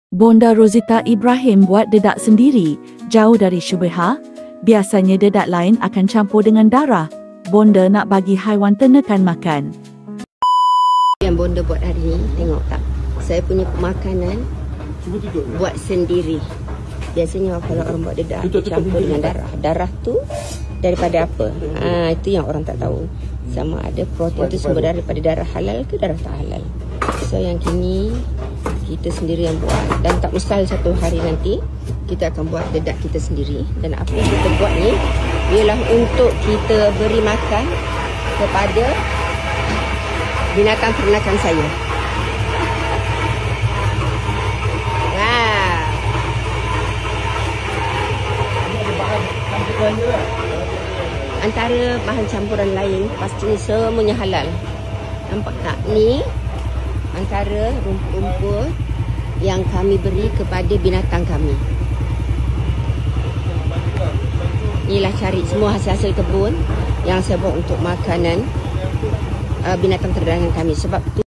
Bonda Rozita Ibrahim buat dedak sendiri, jauh dari syubhah. Biasanya dedak lain akan campur dengan darah. Bonda nak bagi haiwan ternakan makan. Yang bonda buat hari ni, tengok tak? Saya punya pemakanan buat sendiri. Biasanya kalau orang buat dedak, campur dengan darah. Darah tu daripada apa? Itu yang orang tak tahu. Sama ada protein tu sumber daripada darah halal ke darah tak halal. So yang kini kita sendiri yang buat, dan tak mustahil satu hari nanti kita akan buat dedak kita sendiri. Dan apa yang kita buat ni ialah untuk kita beri makan kepada binatang ternakan saya. Antara bahan campuran lain pastinya semuanya halal. Nampak tak? Ni antara rumput-rumput yang kami beri kepada binatang kami. Inilah cari semua hasil-hasil kebun yang saya buat untuk makanan binatang ternakan kami. Sebab tu